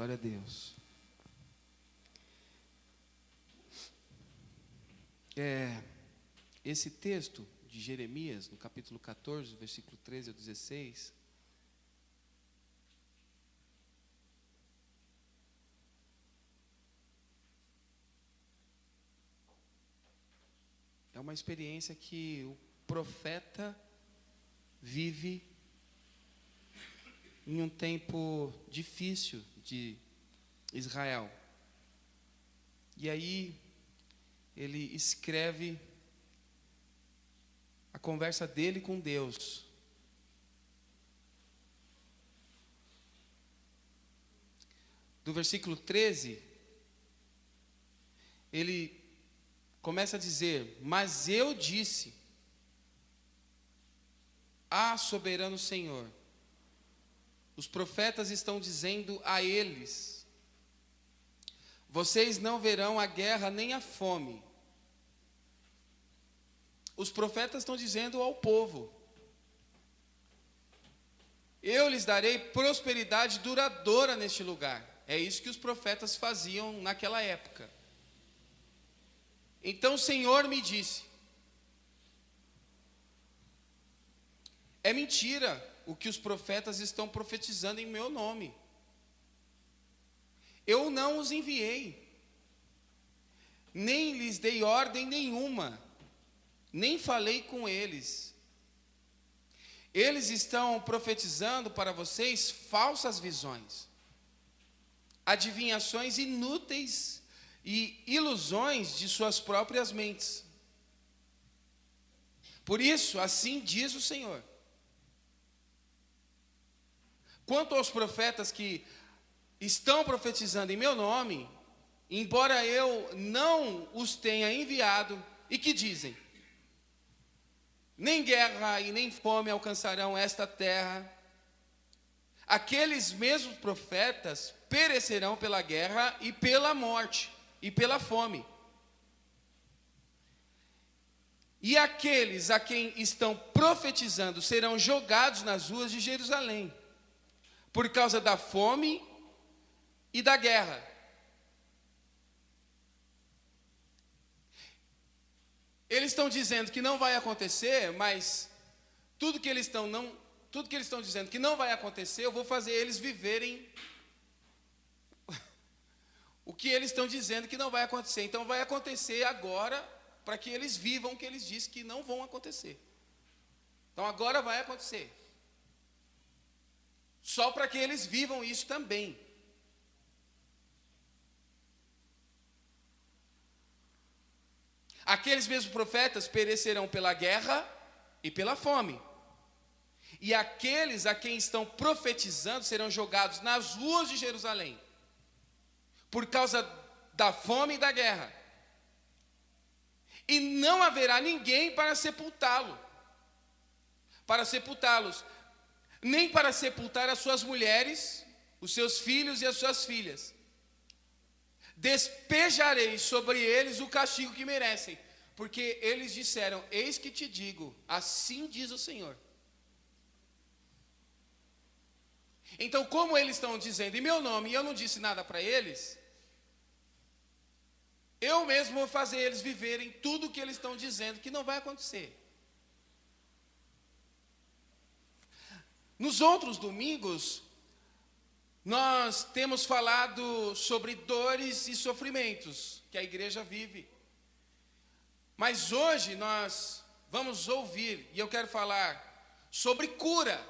Glória a Deus. Esse texto de Jeremias, no capítulo 14, versículo 13 ao 16, é uma experiência que o profeta vive em um tempo difícil de Israel. E aí ele escreve a conversa dele com Deus. Do versículo 13, ele começa a dizer: mas eu disse, soberano Senhor, os profetas estão dizendo a eles: vocês não verão a guerra nem a fome. Os profetas estão dizendo ao povo: eu lhes darei prosperidade duradoura neste lugar. É isso que os profetas faziam naquela época. Então o Senhor me disse: é mentira o que os profetas estão profetizando em meu nome. Eu não os enviei, nem lhes dei ordem nenhuma, nem falei com eles. Eles estão profetizando para vocês falsas visões, adivinhações inúteis e ilusões de suas próprias mentes. Por isso, assim diz o Senhor: quanto aos profetas que estão profetizando em meu nome, embora eu não os tenha enviado, e que dizem: nem guerra e nem fome alcançarão esta terra, aqueles mesmos profetas perecerão pela guerra e pela morte e pela fome. E aqueles a quem estão profetizando serão jogados nas ruas de Jerusalém, por causa da fome e da guerra. Eles estão dizendo que não vai acontecer, mas tudo que eles estão dizendo que não vai acontecer, eu vou fazer eles viverem o que eles estão dizendo que não vai acontecer. Então vai acontecer agora, para que eles vivam o que eles dizem que não vão acontecer. Então agora vai acontecer, só para que eles vivam isso também. Aqueles mesmos profetas perecerão pela guerra e pela fome. E aqueles a quem estão profetizando serão jogados nas ruas de Jerusalém, por causa da fome e da guerra. E não haverá ninguém para sepultá-los, nem para sepultar as suas mulheres, os seus filhos e as suas filhas. Despejarei sobre eles o castigo que merecem, porque eles disseram: eis que te digo, assim diz o Senhor. Então, como eles estão dizendo em meu nome e eu não disse nada para eles, eu mesmo vou fazer eles viverem tudo o que eles estão dizendo que não vai acontecer. Nos outros domingos, nós temos falado sobre dores e sofrimentos que a igreja vive. Mas hoje nós vamos ouvir, e eu quero falar sobre cura.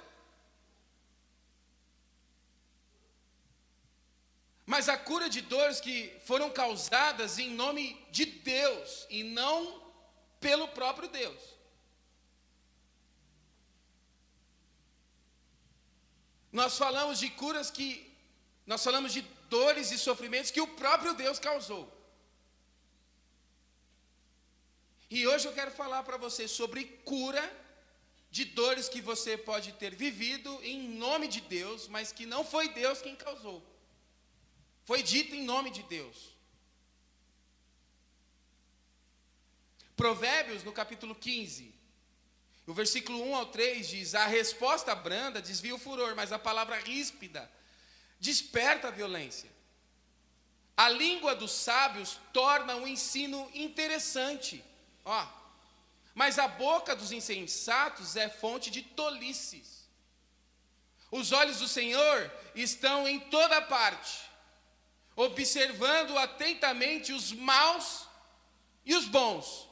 Mas a cura de dores que foram causadas em nome de Deus e não pelo próprio Deus. Nós falamos de dores e sofrimentos que o próprio Deus causou. E hoje eu quero falar para você sobre cura de dores que você pode ter vivido em nome de Deus, mas que não foi Deus quem causou. Foi dito em nome de Deus. Provérbios, no capítulo 15, o versículo 1 ao 3 diz: a resposta branda desvia o furor, mas a palavra ríspida desperta a violência. A língua dos sábios torna o ensino interessante. Ó, mas a boca dos insensatos é fonte de tolices. Os olhos do Senhor estão em toda parte, observando atentamente os maus e os bons,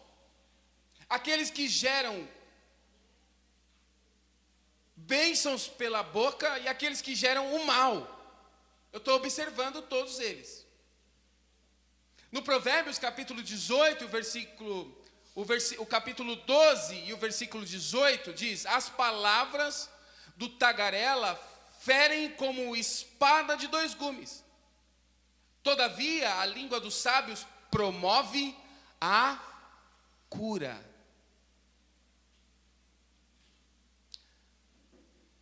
aqueles que geram bênçãos pela boca e aqueles que geram o mal. Eu estou observando todos eles. No Provérbios capítulo 18, o capítulo 12 e o versículo 18 diz: as palavras do tagarela ferem como espada de dois gumes. Todavia, a língua dos sábios promove a cura.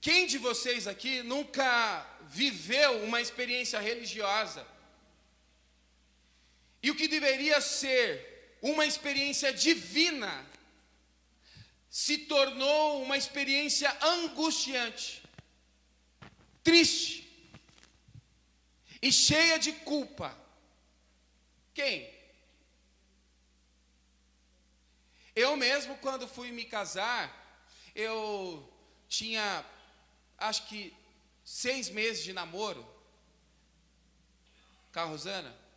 Quem de vocês aqui nunca viveu uma experiência religiosa? E o que deveria ser uma experiência divina se tornou uma experiência angustiante, triste e cheia de culpa. Quem? Eu mesmo, quando fui me casar, eu tinha, acho que 6 meses de namoro com a Rosana.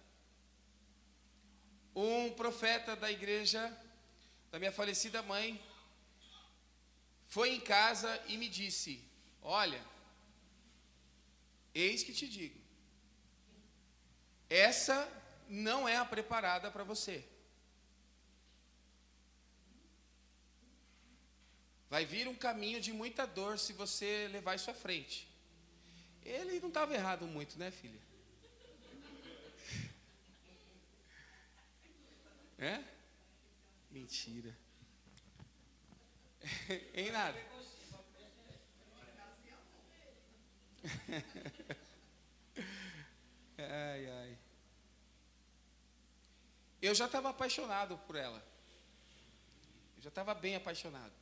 Um profeta da igreja da minha falecida mãe foi em casa e me disse: olha, eis que te digo, essa não é a preparada para você. Vai vir um caminho de muita dor se você levar isso à frente. Ele não estava errado muito, né, filha? É? Mentira. Em nada. Ai, ai. Eu já estava apaixonado por ela. Eu já estava bem apaixonado.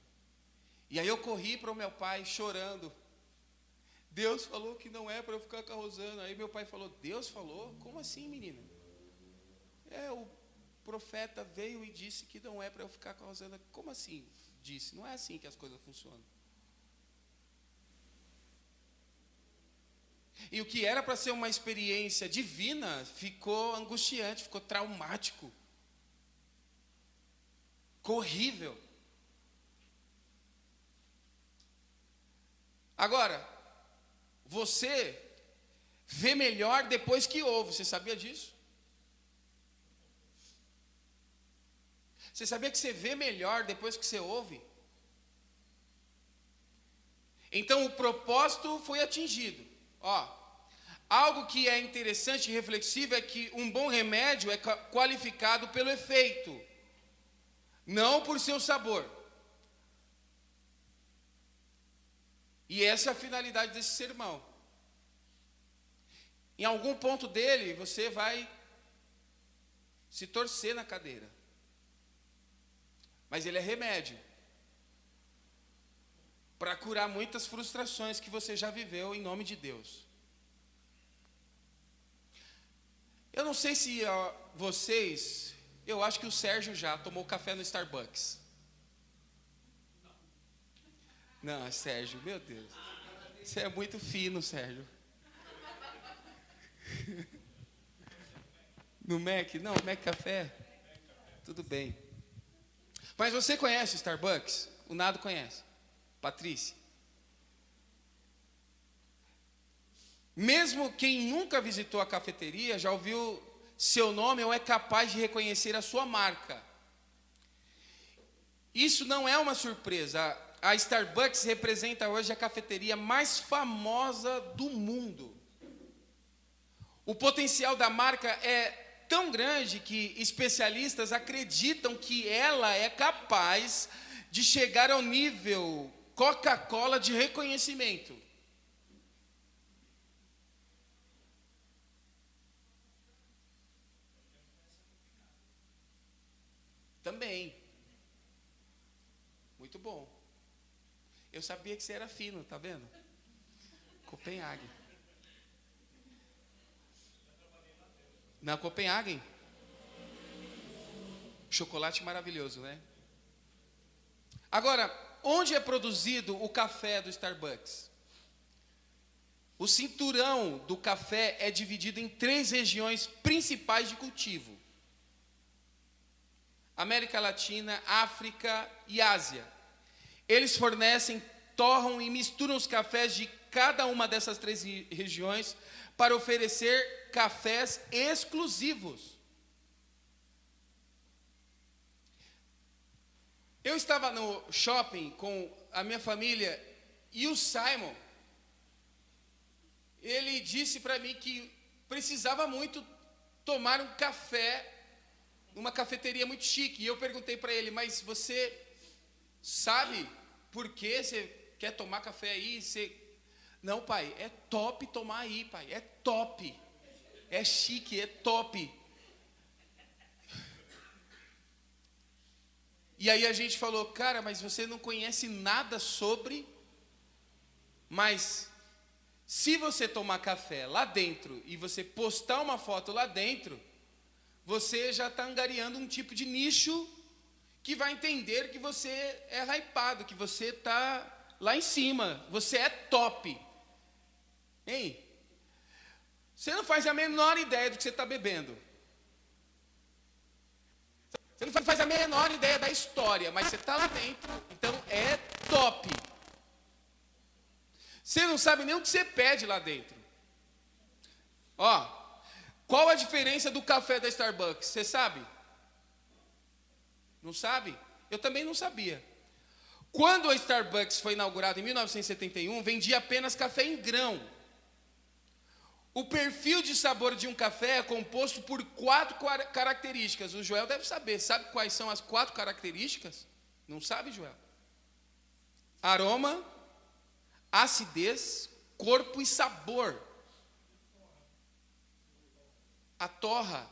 E aí eu corri para o meu pai chorando. Deus falou que não é para eu ficar com a Rosana. Aí meu pai falou: Deus falou? Como assim, menina? O profeta veio e disse que não é para eu ficar com a Rosana. Como assim? Disse. Não é assim que as coisas funcionam. E o que era para ser uma experiência divina ficou angustiante, ficou traumático, ficou horrível. Agora, você vê melhor depois que ouve. Você sabia disso? Você sabia que você vê melhor depois que você ouve? Então o propósito foi atingido. Algo que é interessante e reflexivo é que um bom remédio é qualificado pelo efeito, não por seu sabor. E essa é a finalidade desse sermão. Em algum ponto dele, você vai se torcer na cadeira. Mas ele é remédio para curar muitas frustrações que você já viveu em nome de Deus. Eu não sei se vocês, eu acho que o Sérgio já tomou café no Starbucks. Não, Sérgio, meu Deus. Você é muito fino, Sérgio. No Mac? Não, Mac Café? Tudo bem. Mas você conhece o Starbucks? O Nado conhece. Patrícia. Mesmo quem nunca visitou a cafeteria já ouviu seu nome ou é capaz de reconhecer a sua marca. Isso não é uma surpresa. A Starbucks representa hoje a cafeteria mais famosa do mundo. O potencial da marca é tão grande que especialistas acreditam que ela é capaz de chegar ao nível Coca-Cola de reconhecimento. Também. Muito bom. Eu sabia que você era fino, tá vendo? Copenhague. Na Copenhagen. Chocolate maravilhoso, né? Agora, onde é produzido o café do Starbucks? O cinturão do café é dividido em 3 regiões principais de cultivo: América Latina, África e Ásia. Eles fornecem, torram e misturam os cafés de cada uma dessas 3 regiões para oferecer cafés exclusivos. Eu estava no shopping com a minha família e o Simon, ele disse para mim que precisava muito tomar um café numa cafeteria muito chique. E eu perguntei para ele, mas você sabe por que você quer tomar café aí? Não, pai, é top tomar aí, pai, é top. É chique, é top. E aí a gente falou, cara, mas você não conhece nada sobre, mas se você tomar café lá dentro e você postar uma foto lá dentro, você já está angariando um tipo de nicho que vai entender que você é hypado, que você está lá em cima, você é top. Hein? Você não faz a menor ideia do que você está bebendo. Você não faz a menor ideia da história, mas você está lá dentro, então é top. Você não sabe nem o que você pede lá dentro. Ó, qual a diferença do café da Starbucks? Você sabe? Não sabe? Eu também não sabia. Quando a Starbucks foi inaugurada em 1971, vendia apenas café em grão. O perfil de sabor de um café é composto por 4 características. O Joel deve saber. Sabe quais são as 4 características? Não sabe, Joel? Aroma, acidez, corpo e sabor. A torra.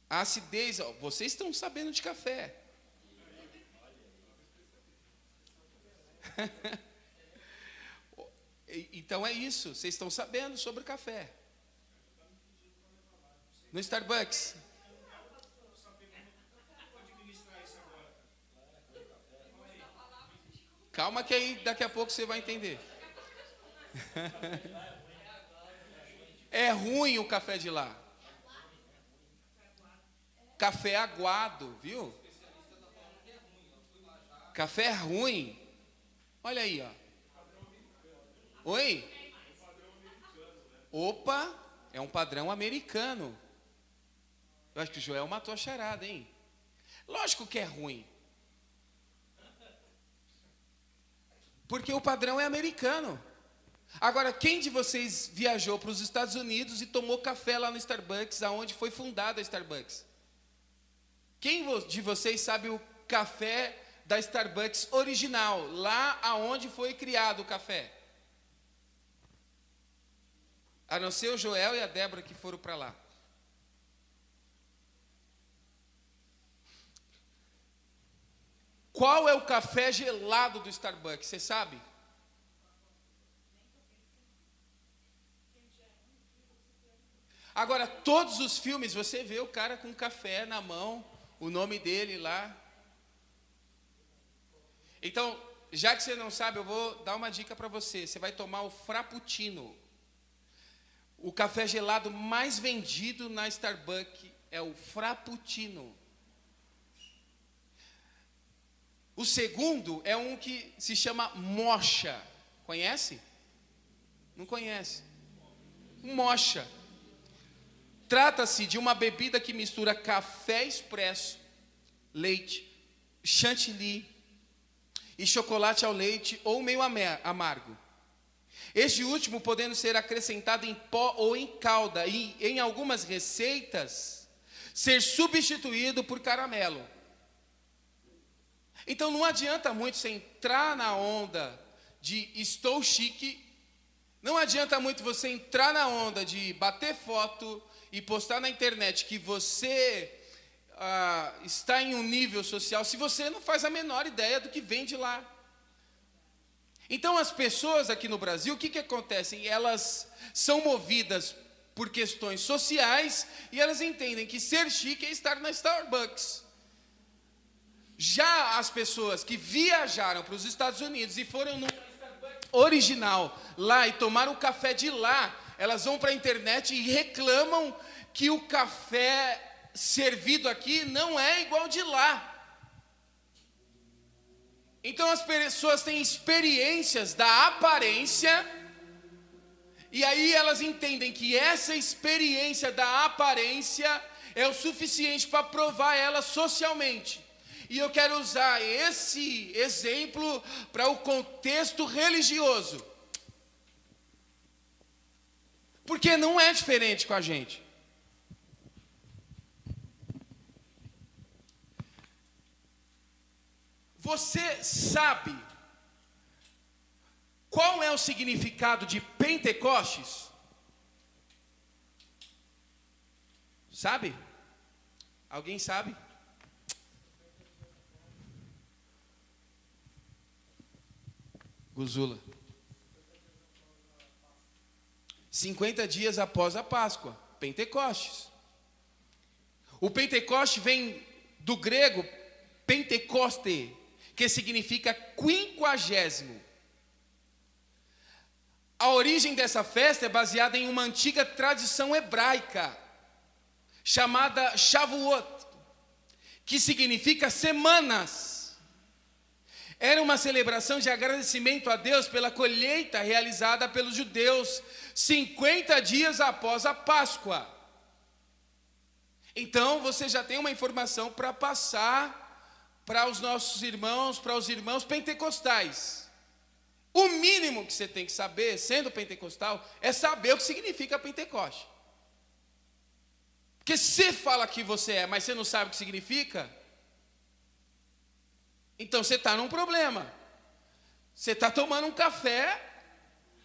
A acidez. Ó, vocês estão sabendo de café. Então é isso, vocês estão sabendo sobre café. No Starbucks. Calma que aí daqui a pouco você vai entender. É ruim o café de lá. Café aguado, viu? Café ruim. Olha aí, ó. Oi? Opa, é um padrão americano. Eu acho que o Joel matou a charada, hein? Lógico que é ruim. Porque o padrão é americano. Agora, quem de vocês viajou para os Estados Unidos e tomou café lá no Starbucks, aonde foi fundada a Starbucks? Quem de vocês sabe o café da Starbucks original, lá aonde foi criado o café? A não ser o Joel e a Débora que foram para lá. Qual é o café gelado do Starbucks? Você sabe? Agora, todos os filmes, você vê o cara com café na mão, o nome dele lá. Então, já que você não sabe, eu vou dar uma dica para você. Você vai tomar o Frappuccino. O café gelado mais vendido na Starbucks é o Frappuccino. O segundo é um que se chama Mocha. Conhece? Não conhece. Mocha. Trata-se de uma bebida que mistura café expresso, leite, chantilly e chocolate ao leite ou meio amargo. Este último podendo ser acrescentado em pó ou em calda e, em algumas receitas, ser substituído por caramelo. Então não adianta muito você entrar na onda de estou chique, não adianta muito você entrar na onda de bater foto e postar na internet que você está em um nível social, se você não faz a menor ideia do que vem de lá. Então as pessoas aqui no Brasil, o que acontece? Elas são movidas por questões sociais, e elas entendem que ser chique é estar na Starbucks. Já as pessoas que viajaram para os Estados Unidos e foram no Starbucks original lá e tomaram o café de lá, elas vão para a internet e reclamam que o café servido aqui não é igual de lá. Então as pessoas têm experiências da aparência, e aí elas entendem que essa experiência da aparência é o suficiente para provar ela socialmente. E eu quero usar esse exemplo para o contexto religioso, porque não é diferente com a gente. Você sabe qual é o significado de Pentecostes? Sabe? Alguém sabe? Guzula. 50 dias após a Páscoa, Pentecostes. O Pentecoste vem do grego Pentecoste, que significa 50º. A origem dessa festa é baseada em uma antiga tradição hebraica, chamada Shavuot, que significa semanas. Era uma celebração de agradecimento a Deus pela colheita realizada pelos judeus 50 dias após a Páscoa. Então, você já tem uma informação para passar para os nossos irmãos, para os irmãos pentecostais. O mínimo que você tem que saber, sendo pentecostal, é saber o que significa Pentecoste. Porque se você fala que você é, mas você não sabe o que significa, então você está num problema. Você está tomando um café,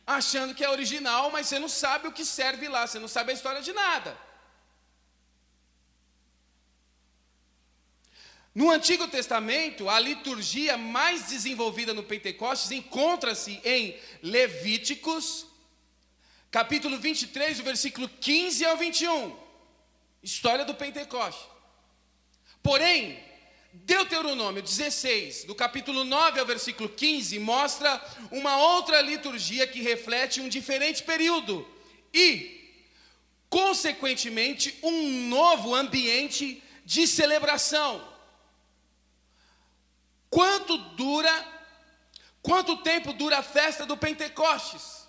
achando que é original, mas você não sabe o que serve lá, você não sabe a história de nada. No Antigo Testamento, a liturgia mais desenvolvida no Pentecostes encontra-se em Levíticos, capítulo 23, do versículo 15 ao 21. História do Pentecoste. Porém, Deuteronômio 16, do capítulo 9 ao versículo 15, mostra uma outra liturgia que reflete um diferente período e, consequentemente, um novo ambiente de celebração. Quanto tempo dura a festa do Pentecostes?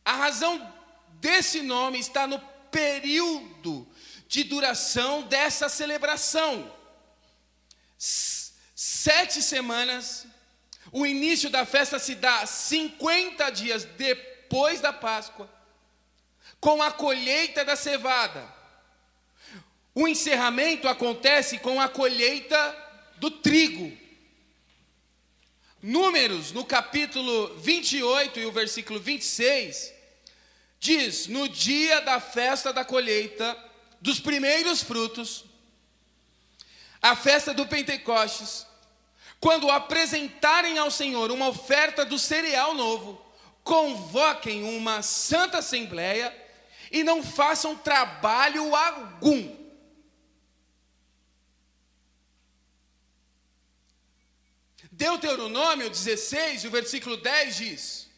A razão desse nome está no período de duração dessa celebração. 7 semanas. O início da festa se dá 50 dias depois da Páscoa, com a colheita da cevada. O encerramento acontece com a colheita do trigo. Números, no capítulo 28 e o versículo 26, diz: no dia da festa da colheita dos primeiros frutos, a festa do Pentecostes, quando apresentarem ao Senhor uma oferta do cereal novo, convoquem uma santa assembleia e não façam trabalho algum. Deuteronômio 16, o versículo 10 diz,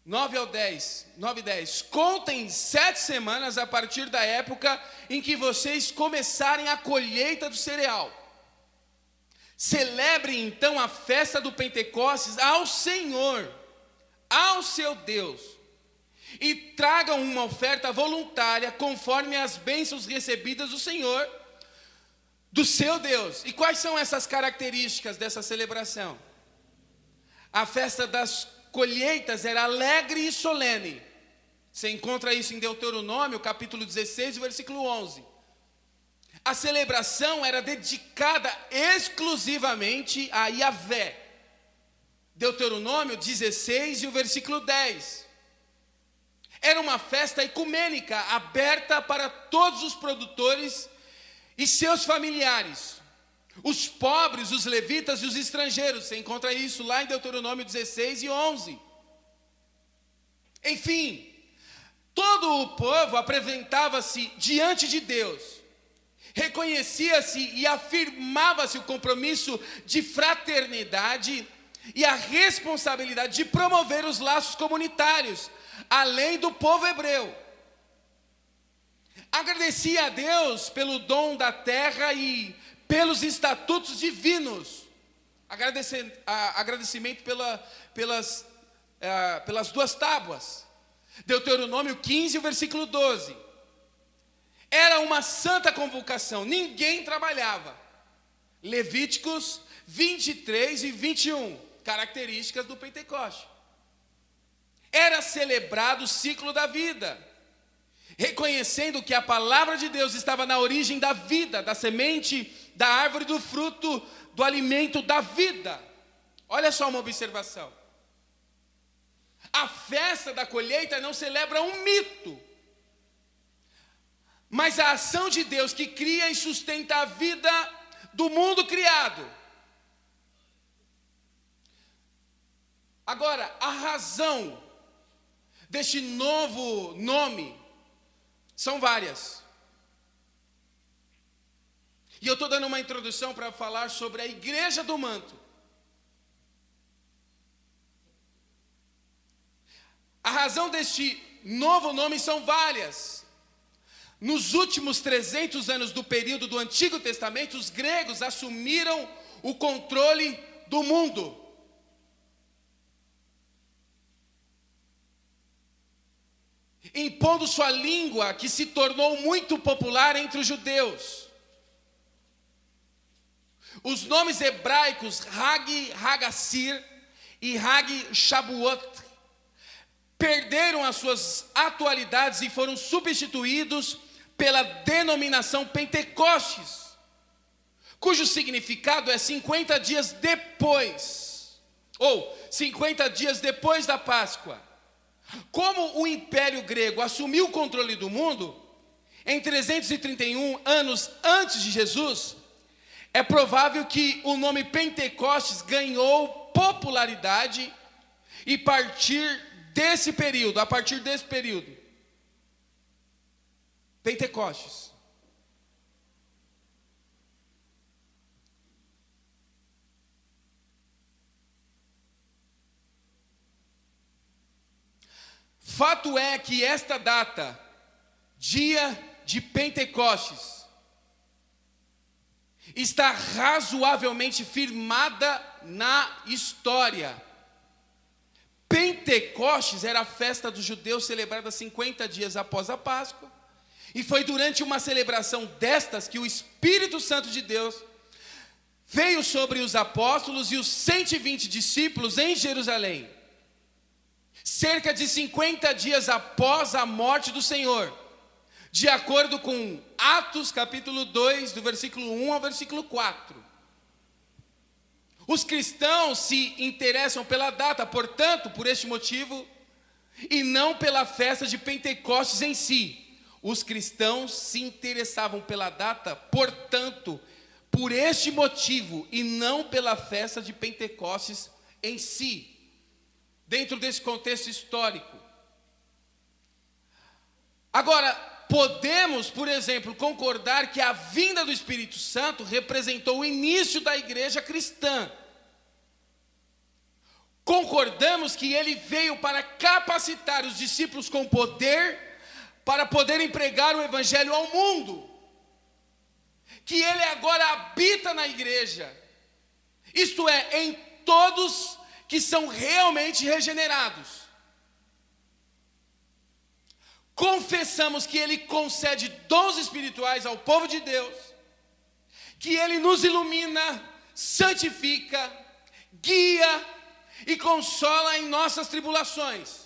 9 e 10, contem 7 semanas a partir da época em que vocês começarem a colheita do cereal. Celebrem então a festa do Pentecostes ao Senhor, ao seu Deus, e tragam uma oferta voluntária conforme as bênçãos recebidas do Senhor, do seu Deus. E quais são essas características dessa celebração? A festa das colheitas era alegre e solene. Você encontra isso em Deuteronômio, capítulo 16, versículo 11. A celebração era dedicada exclusivamente a Yahvé. Deuteronômio 16 e o versículo 10. Era uma festa ecumênica, aberta para todos os produtores e seus familiares, os pobres, os levitas e os estrangeiros. Você encontra isso lá em Deuteronômio 16 e 11. Enfim, todo o povo apresentava-se diante de Deus, reconhecia-se e afirmava-se o compromisso de fraternidade e a responsabilidade de promover os laços comunitários, além do povo hebreu. Agradecia a Deus pelo dom da terra e pelos estatutos divinos. Agradecimento pelas 2 tábuas. Deuteronômio 15, o versículo 12. Era uma santa convocação, ninguém trabalhava. Levíticos 23 e 21, características do Pentecoste. Era celebrado o ciclo da vida, reconhecendo que a palavra de Deus estava na origem da vida, da semente, da árvore, do fruto, do alimento da vida. Olha só uma observação. A festa da colheita não celebra um mito, mas a ação de Deus que cria e sustenta a vida do mundo criado. Agora, a razão deste novo nome são várias. E eu estou dando uma introdução para falar sobre a Igreja do Manto. A razão deste novo nome são várias. Nos últimos 300 anos do período do Antigo Testamento, os gregos assumiram o controle do mundo. Impondo sua língua, que se tornou muito popular entre os judeus. Os nomes hebraicos Hag Hagassir e Hag Shabuot perderam as suas atualidades e foram substituídos pela denominação Pentecostes, cujo significado é 50 dias depois, ou 50 dias depois da Páscoa. Como o Império Grego assumiu o controle do mundo, em 331 anos antes de Jesus, é provável que o nome Pentecostes ganhou popularidade e a partir desse período, Pentecostes. Fato é que esta data, dia de Pentecostes, está razoavelmente firmada na história. Pentecostes era a festa dos judeus celebrada 50 dias após a Páscoa. E foi durante uma celebração destas que o Espírito Santo de Deus veio sobre os apóstolos e os 120 discípulos em Jerusalém. Cerca de 50 dias após a morte do Senhor, de acordo com Atos capítulo 2, do versículo 1 ao versículo 4. Os cristãos se interessam pela data, portanto, por este motivo, e não pela festa de Pentecostes em si. Os cristãos se interessavam pela data, portanto, por este motivo, e não pela festa de Pentecostes em si. Dentro desse contexto histórico. Agora, podemos, por exemplo, concordar que a vinda do Espírito Santo representou o início da igreja cristã. Concordamos que ele veio para capacitar os discípulos com poder para poderem pregar o evangelho ao mundo. Que ele agora habita na igreja. Isto é, em todos que são realmente regenerados. Confessamos que ele concede dons espirituais ao povo de Deus, que ele nos ilumina, santifica, guia e consola em nossas tribulações.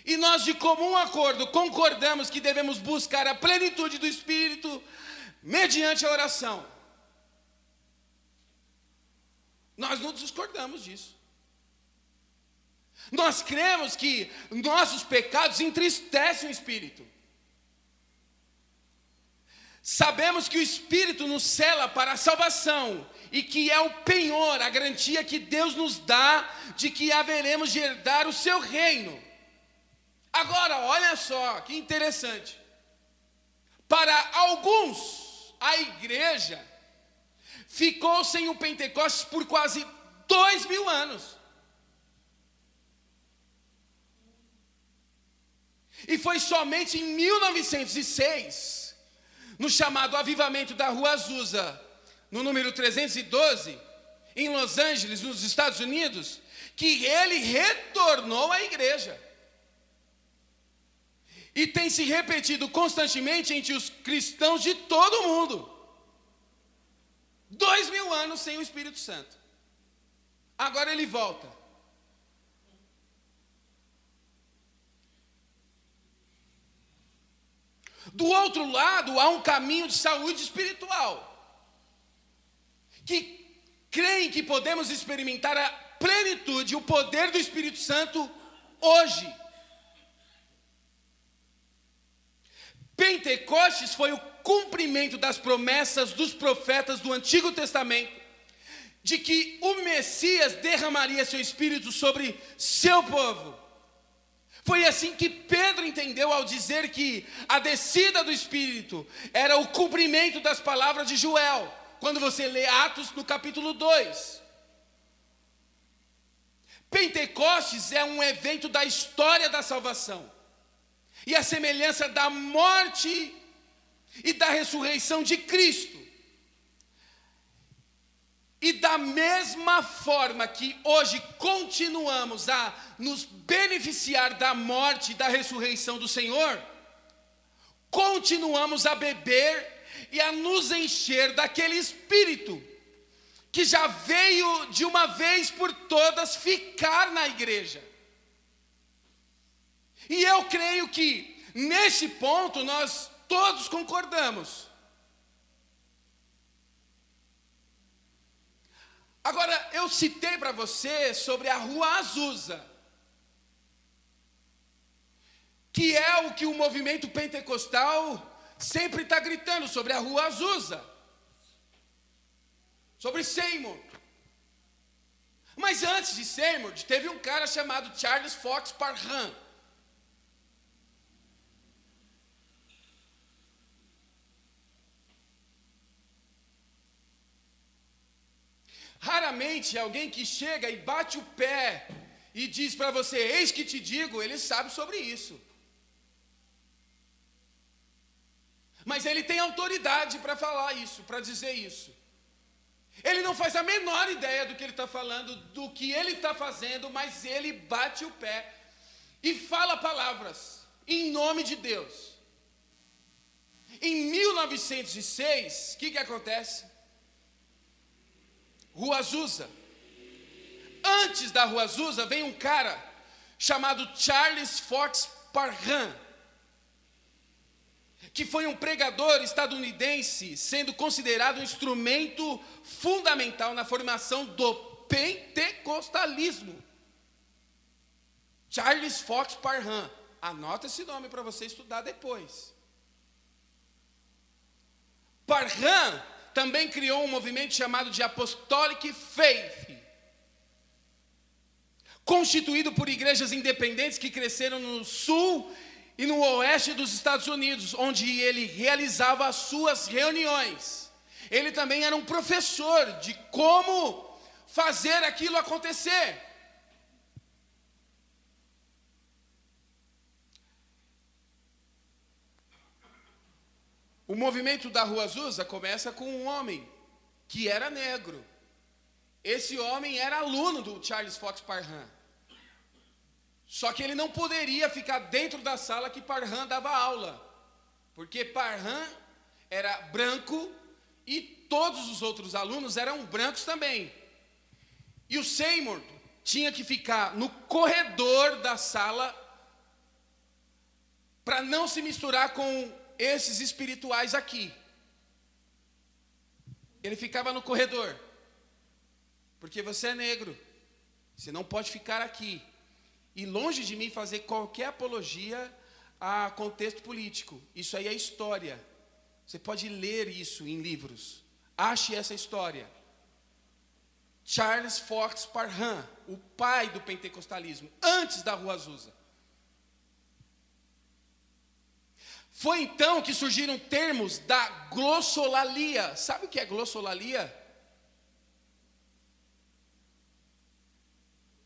E nós de comum acordo concordamos que devemos buscar a plenitude do Espírito mediante a oração. Nós não discordamos disso. Nós cremos que nossos pecados entristecem o Espírito. Sabemos que o Espírito nos sela para a salvação e que é o penhor, a garantia que Deus nos dá de que haveremos de herdar o seu reino. Agora, olha só que interessante. Para alguns, a igreja ficou sem o Pentecostes por quase 2000 anos. E foi somente em 1906, no chamado Avivamento da Rua Azusa, no número 312, em Los Angeles, nos Estados Unidos, que ele retornou à igreja. E tem se repetido constantemente entre os cristãos de todo o mundo. 2000 anos sem o Espírito Santo. Agora ele volta. Do outro lado, há um caminho de saúde espiritual, que creem que podemos experimentar a plenitude, o poder do Espírito Santo hoje. Pentecostes foi o cumprimento das promessas dos profetas do Antigo Testamento, de que o Messias derramaria seu Espírito sobre seu povo. Foi assim que Pedro entendeu ao dizer que a descida do Espírito era o cumprimento das palavras de Joel, quando você lê Atos no capítulo 2. Pentecostes é um evento da história da salvação. E a semelhança da morte e da ressurreição de Cristo. E da mesma forma que hoje continuamos a nos beneficiar da morte e da ressurreição do Senhor, continuamos a beber e a nos encher daquele Espírito que já veio de uma vez por todas ficar na igreja. E eu creio que neste ponto nós todos concordamos. Agora, eu citei para você sobre a Rua Azusa, que é o que o movimento pentecostal sempre está gritando, sobre a Rua Azusa, sobre Seymour. Mas antes de Seymour, teve um cara chamado Charles Fox Parham. Raramente alguém que chega e bate o pé e diz para você, eis que te digo, ele sabe sobre isso. Mas ele tem autoridade para falar isso, para dizer isso. Ele não faz a menor ideia do que ele está falando, do que ele está fazendo, mas ele bate o pé e fala palavras em nome de Deus. Em 1906, o que acontece? Rua Azusa. Antes da Rua Azusa vem um cara chamado Charles Fox Parham, que foi um pregador estadunidense, sendo considerado um instrumento fundamental na formação do pentecostalismo. Charles Fox Parham. Anota esse nome para você estudar depois. Parham também criou um movimento chamado de Apostolic Faith, constituído por igrejas independentes que cresceram no sul e no oeste dos Estados Unidos, onde ele realizava as suas reuniões. Ele também era um professor de como fazer aquilo acontecer. O movimento da Rua Azusa começa com um homem que era negro. Esse homem era aluno do Charles Fox Parham. Só que ele não poderia ficar dentro da sala que Parham dava aula, porque Parham era branco e todos os outros alunos eram brancos também. E o Seymour tinha que ficar no corredor da sala para não se misturar com esses espirituais aqui. Ele ficava no corredor, porque você é negro, você não pode ficar aqui. E longe de mim fazer qualquer apologia a contexto político. Isso aí é história. Você pode ler isso em livros. Ache essa história. Charles Fox Parham, o pai do pentecostalismo, antes da Rua Azusa. Foi então que surgiram termos da glossolalia. Sabe o que é glossolalia?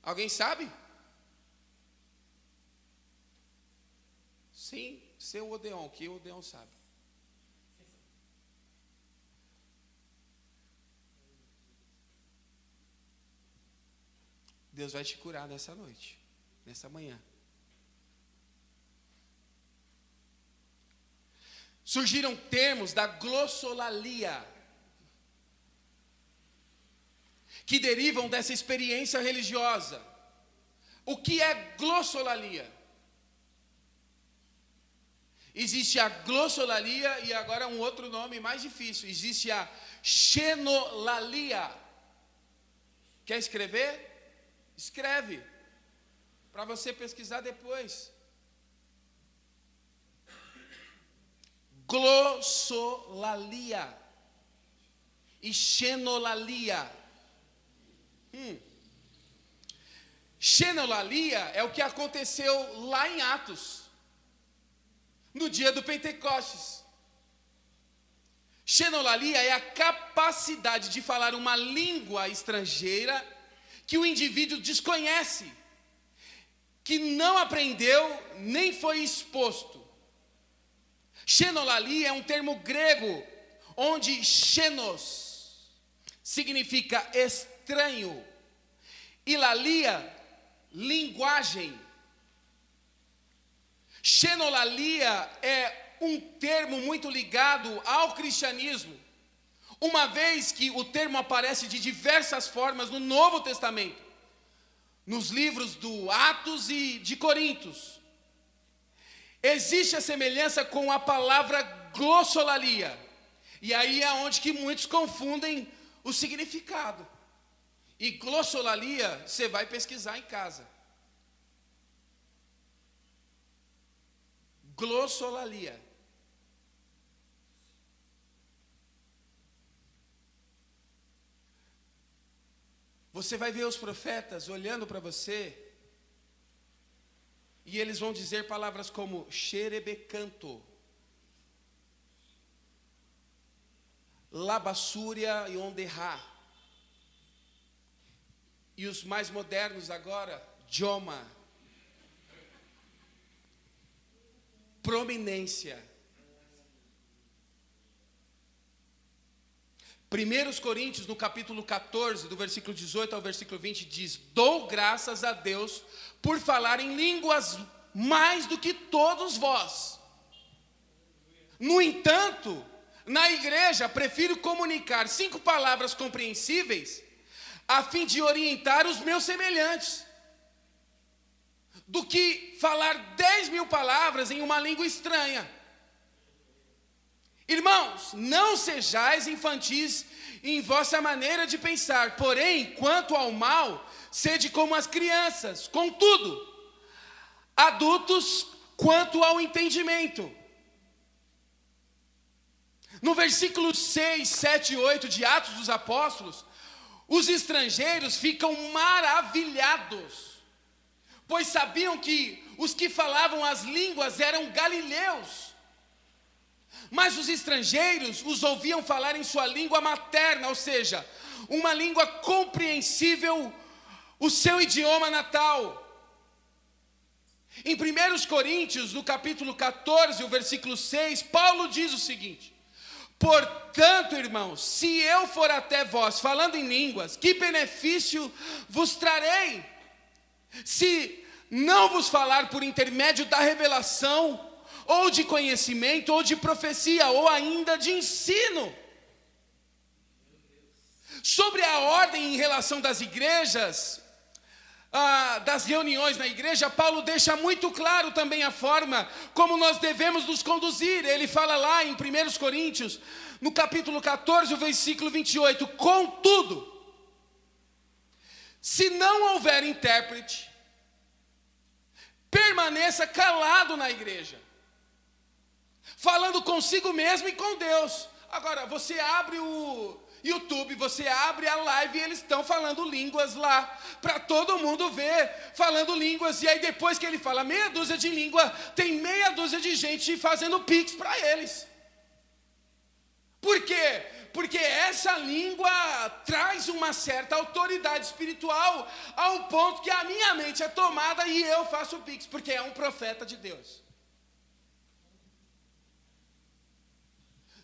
Alguém sabe? Sim, seu Odeon, que o Odeon sabe. Deus vai te curar nessa noite, nessa manhã. Surgiram termos da glossolalia, que derivam dessa experiência religiosa. O que é glossolalia? Existe a glossolalia e agora um outro nome mais difícil. Existe a xenolalia. Quer escrever? Escreve, para você pesquisar depois. Glossolalia e xenolalia. Xenolalia é o que aconteceu lá em Atos, no dia do Pentecostes. Xenolalia é a capacidade de falar uma língua estrangeira que o indivíduo desconhece, que não aprendeu nem foi exposto. Xenolalia é um termo grego, onde xenos significa estranho e lalia, linguagem. Xenolalia é um termo muito ligado ao cristianismo, uma vez que o termo aparece de diversas formas no Novo Testamento, nos livros do Atos e de Coríntios. Existe a semelhança com a palavra glossolalia, e aí é onde que muitos confundem o significado. E glossolalia, você vai pesquisar em casa. Glossolalia. Você vai ver os profetas olhando para você, e eles vão dizer palavras como xerebecanto, labassúria e onderá. E os mais modernos agora, dioma, prominência. 1 Coríntios, no capítulo 14, do versículo 18 ao versículo 20, diz: dou graças a Deus por falar em línguas mais do que todos vós. No entanto, na igreja, prefiro comunicar 5 palavras compreensíveis, a fim de orientar os meus semelhantes, do que falar 10.000 palavras em uma língua estranha. Irmãos, não sejais infantis em vossa maneira de pensar, porém, quanto ao mal, sede como as crianças, contudo, adultos quanto ao entendimento. No versículo 6, 7 e 8 de Atos dos Apóstolos, os estrangeiros ficam maravilhados, pois sabiam que os que falavam as línguas eram galileus. Mas os estrangeiros os ouviam falar em sua língua materna, ou seja, uma língua compreensível, o seu idioma natal. Em 1 Coríntios, no capítulo 14, o versículo 6, Paulo diz o seguinte: portanto, irmãos, se eu for até vós falando em línguas, que benefício vos trarei? Se não vos falar por intermédio da revelação, ou de conhecimento, ou de profecia, ou ainda de ensino. Sobre a ordem em relação das igrejas, das reuniões na igreja, Paulo deixa muito claro também a forma como nós devemos nos conduzir. Ele fala lá em 1 Coríntios, no capítulo 14, o versículo 28, contudo, se não houver intérprete, permaneça calado na igreja, falando consigo mesmo e com Deus. Agora, você abre YouTube, você abre a live e eles estão falando línguas lá, para todo mundo ver, falando línguas, e aí depois que ele fala meia dúzia de língua, tem meia dúzia de gente fazendo pix para eles. Por quê? Porque essa língua traz uma certa autoridade espiritual, ao ponto que a minha mente é tomada e eu faço pix, porque é um profeta de Deus.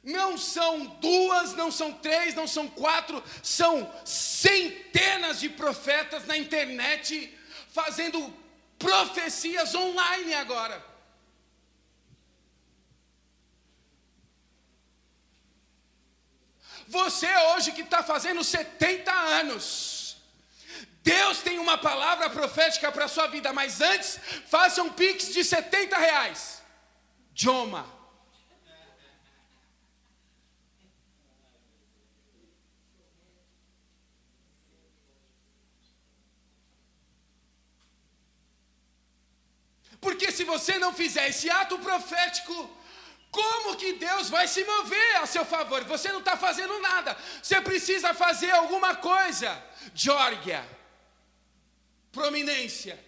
Não são duas, não são três, não são quatro, são centenas de profetas na internet fazendo profecias online agora. Você hoje que está fazendo 70 anos, Deus tem uma palavra profética para a sua vida, mas antes, faça um pix de R$70. Joma. Porque se você não fizer esse ato profético, como que Deus vai se mover a seu favor? Você não está fazendo nada. Você precisa fazer alguma coisa. Geórgia, prominência.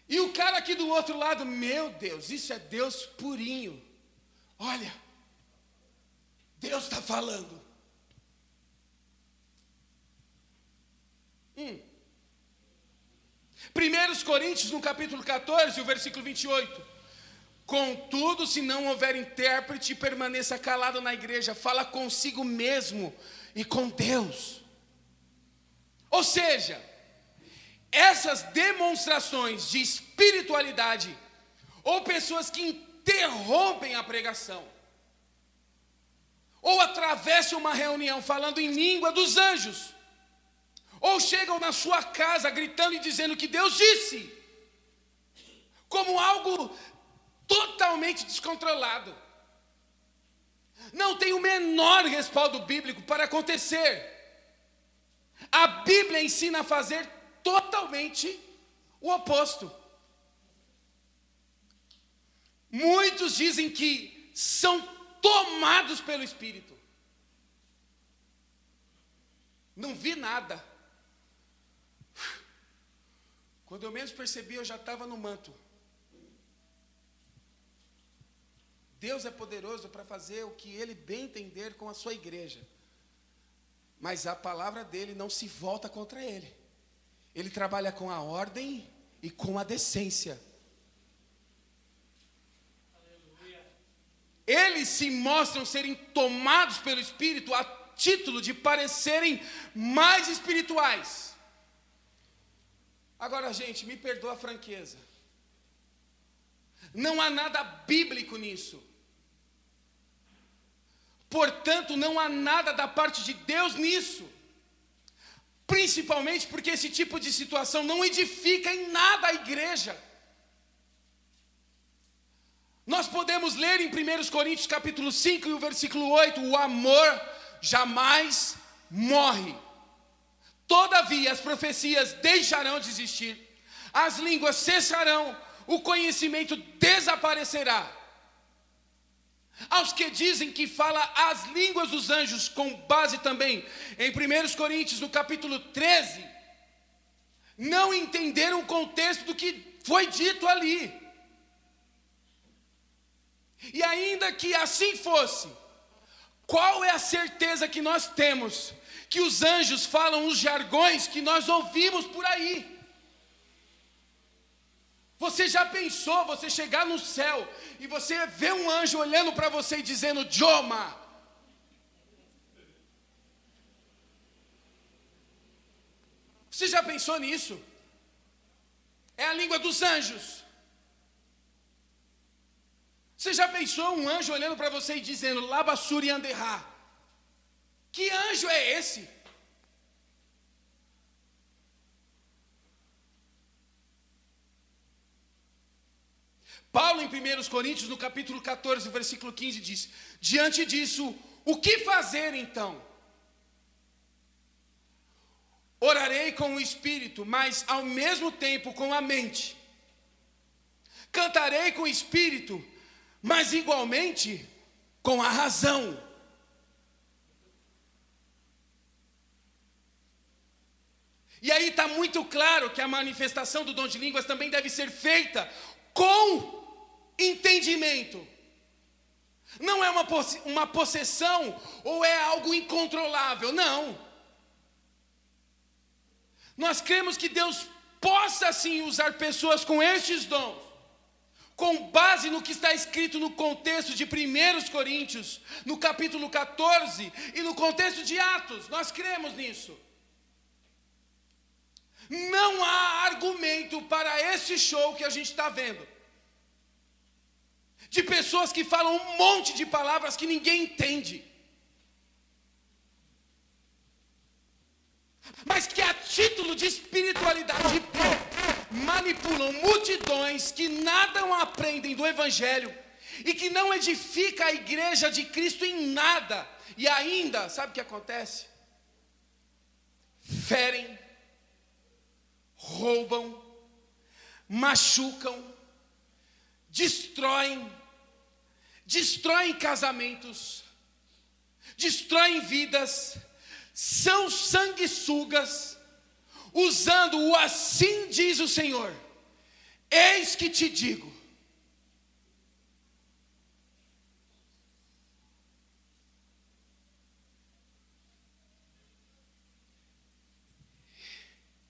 E o cara aqui do outro lado, meu Deus, isso é Deus purinho. Olha, Deus está falando. 1 Coríntios, no capítulo 14, o versículo 28. Contudo, se não houver intérprete, permaneça calado na igreja, fala consigo mesmo e com Deus. Ou seja, essas demonstrações de espiritualidade, ou pessoas que interrompem a pregação, ou atravessam uma reunião falando em língua dos anjos, ou chegam na sua casa gritando e dizendo que Deus disse, como algo totalmente descontrolado, não tem o menor respaldo bíblico para acontecer. A Bíblia ensina a fazer totalmente o oposto. Muitos dizem que são tomados pelo Espírito. Não vi nada. Quando eu menos percebi, eu já estava no manto. Deus é poderoso para fazer o que Ele bem entender com a sua igreja. Mas a palavra dele não se volta contra Ele. Ele trabalha com a ordem e com a decência. Aleluia. Eles se mostram serem tomados pelo Espírito a título de parecerem mais espirituais. Agora, gente, me perdoa a franqueza. Não há nada bíblico nisso. Portanto, não há nada da parte de Deus nisso. Principalmente porque esse tipo de situação não edifica em nada a igreja. Nós podemos ler em 1 Coríntios capítulo 5 e o versículo 8, o amor jamais morre. Todavia as profecias deixarão de existir, as línguas cessarão, o conhecimento desaparecerá. Aos que dizem que fala as línguas dos anjos, com base também em 1 Coríntios, no capítulo 13, não entenderam o contexto do que foi dito ali. E ainda que assim fosse, qual é a certeza que nós temos que os anjos falam os jargões que nós ouvimos por aí? Você já pensou você chegar no céu e você ver um anjo olhando para você e dizendo Joma? Você já pensou nisso? É a língua dos anjos. Você já pensou um anjo olhando para você e dizendo Labassuri Anderá? Que anjo é esse? Paulo, em 1 Coríntios, no capítulo 14, versículo 15, diz: diante disso, o que fazer então? Orarei com o espírito, mas ao mesmo tempo com a mente. Cantarei com o espírito, mas igualmente com a razão. E aí está muito claro que a manifestação do dom de línguas também deve ser feita com entendimento. Não é uma possessão ou é algo incontrolável, não. Nós cremos que Deus possa sim usar pessoas com estes dons, com base no que está escrito no contexto de 1 Coríntios, no capítulo 14 e no contexto de Atos. Nós cremos nisso. Não há argumento para esse show que a gente está vendo, de pessoas que falam um monte de palavras que ninguém entende, mas que a título de espiritualidade manipulam multidões que nada aprendem do Evangelho e que não edifica a igreja de Cristo em nada. E ainda, sabe o que acontece? Ferem, roubam, machucam, destroem casamentos, destroem vidas, são sanguessugas, usando o assim diz o Senhor. Eis que te digo.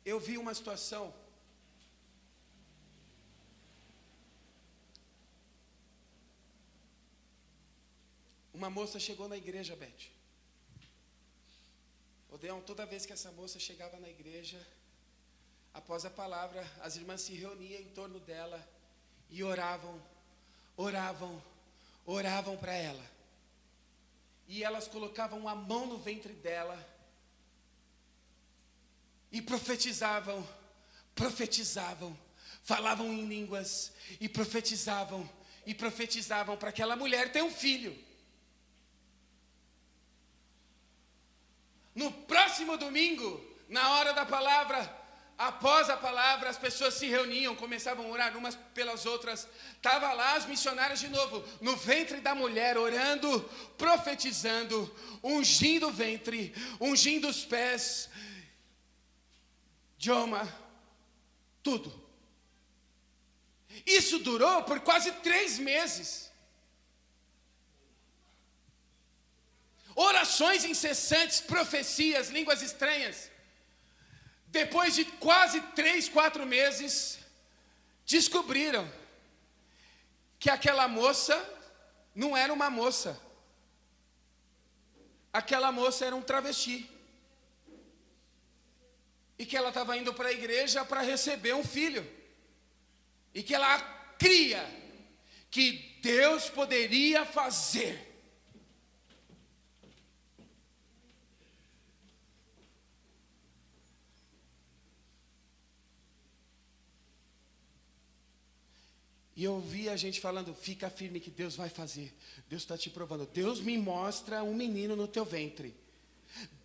Eu vi uma situação uma moça chegou na igreja, Beth. Odeon, toda vez que essa moça chegava na igreja, após a palavra, as irmãs se reuniam em torno dela e oravam para ela. E elas colocavam a mão no ventre dela e profetizavam, falavam em línguas e profetizavam para aquela mulher ter um filho. No próximo domingo, na hora da palavra, após a palavra, as pessoas se reuniam, começavam a orar umas pelas outras. Estava lá as missionárias de novo, no ventre da mulher, orando, profetizando, ungindo o ventre, ungindo os pés, Joma, tudo. Isso durou por quase 3 meses. Orações incessantes, profecias, línguas estranhas. Depois de quase 3, 4 meses, descobriram que aquela moça não era uma moça. Aquela moça era um travesti. E que ela estava indo para a igreja para receber um filho. E que ela cria que Deus poderia fazer. E eu ouvi a gente falando, fica firme que Deus vai fazer. Deus está te provando. Deus me mostra um menino no teu ventre.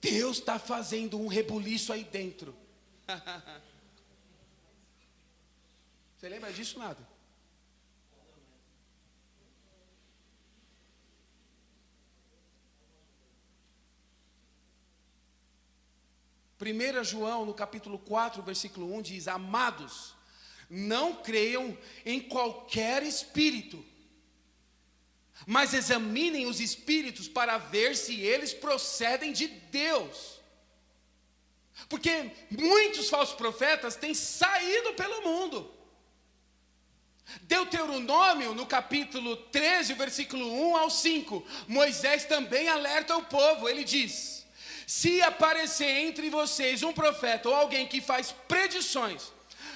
Deus está fazendo um rebuliço aí dentro. Você lembra disso, nada? Primeira João, no capítulo 4, versículo 1, diz: amados, não creiam em qualquer espírito, mas examinem os espíritos para ver se eles procedem de Deus. Porque muitos falsos profetas têm saído pelo mundo. Deuteronômio, no capítulo 13, versículo 1 ao 5, Moisés também alerta o povo. Ele diz: se aparecer entre vocês um profeta ou alguém que faz predições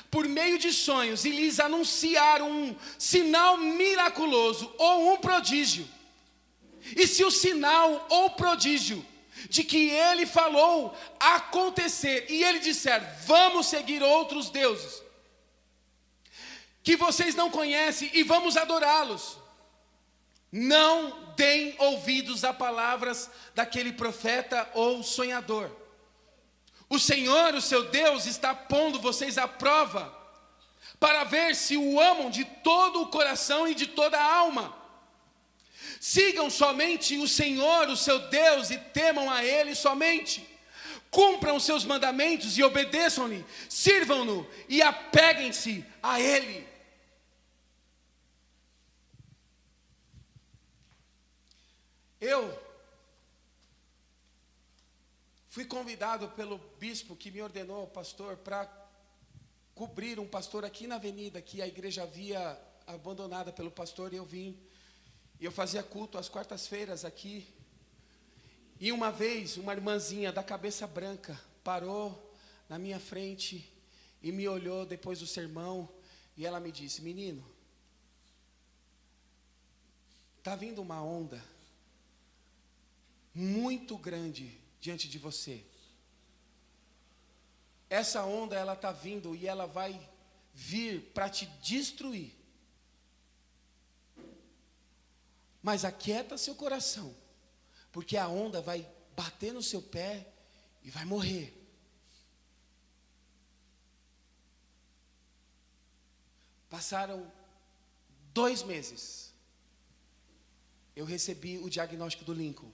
por meio de sonhos e lhes anunciar um sinal miraculoso ou um prodígio, e se o sinal ou prodígio de que ele falou acontecer, e ele disser: vamos seguir outros deuses que vocês não conhecem e vamos adorá-los, não deem ouvidos a palavras daquele profeta ou sonhador. O Senhor, o seu Deus, está pondo vocês à prova para ver se o amam de todo o coração e de toda a alma. Sigam somente o Senhor, o seu Deus, e temam a Ele somente. Cumpram os seus mandamentos e obedeçam-lhe, sirvam-no e apeguem-se a Ele. Eu fui convidado pelo bispo que me ordenou, pastor, para cobrir um pastor aqui na avenida, que a igreja havia abandonada pelo pastor, e eu vim. E eu fazia culto às quartas-feiras aqui. E uma vez, uma irmãzinha da cabeça branca parou na minha frente e me olhou depois do sermão. E ela me disse: menino, está vindo uma onda muito grande diante de você. Essa onda, ela está vindo e ela vai vir para te destruir. Mas aquieta seu coração, porque a onda vai bater no seu pé e vai morrer. Passaram 2 meses. Eu recebi o diagnóstico do Lincoln.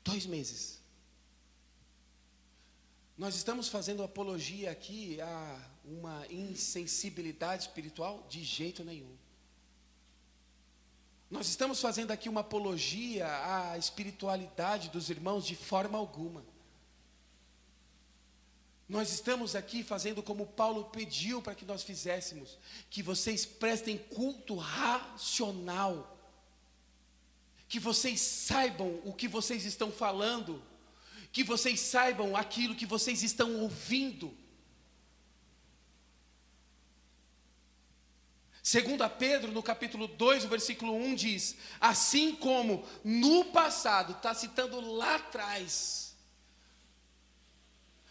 2 meses. Nós estamos fazendo apologia aqui a uma insensibilidade espiritual? De jeito nenhum. Nós estamos fazendo aqui uma apologia à espiritualidade dos irmãos? De forma alguma. Nós estamos aqui fazendo como Paulo pediu para que nós fizéssemos, que vocês prestem culto racional, que vocês saibam o que vocês estão falando, que vocês saibam aquilo que vocês estão ouvindo. 2 Pedro, no capítulo 2, o versículo 1 diz: assim como no passado, está citando lá atrás,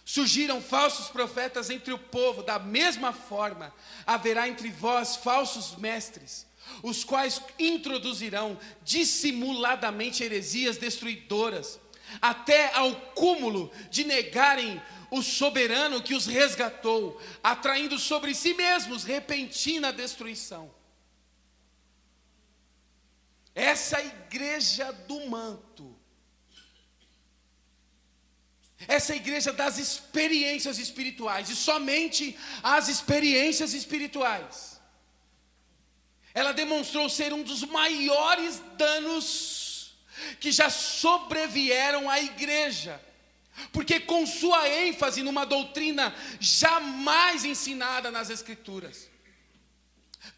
surgiram falsos profetas entre o povo, da mesma forma haverá entre vós falsos mestres, os quais introduzirão dissimuladamente heresias destruidoras, até ao cúmulo de negarem o soberano que os resgatou, atraindo sobre si mesmos repentina destruição. Essa igreja do manto, essa igreja das experiências espirituais, e somente as experiências espirituais, ela demonstrou ser um dos maiores danos que já sobrevieram à igreja, porque com sua ênfase numa doutrina jamais ensinada nas Escrituras,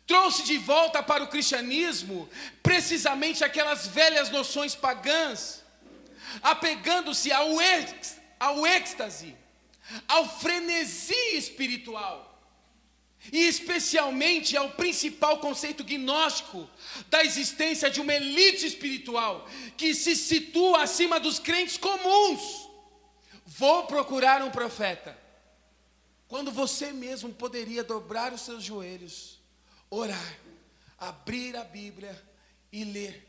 trouxe de volta para o cristianismo precisamente aquelas velhas noções pagãs, apegando-se ao êxtase, ao frenesi espiritual, e especialmente ao principal conceito gnóstico da existência de uma elite espiritual que se situa acima dos crentes comuns. Vou procurar um profeta, quando você mesmo poderia dobrar os seus joelhos, orar, abrir a Bíblia e ler.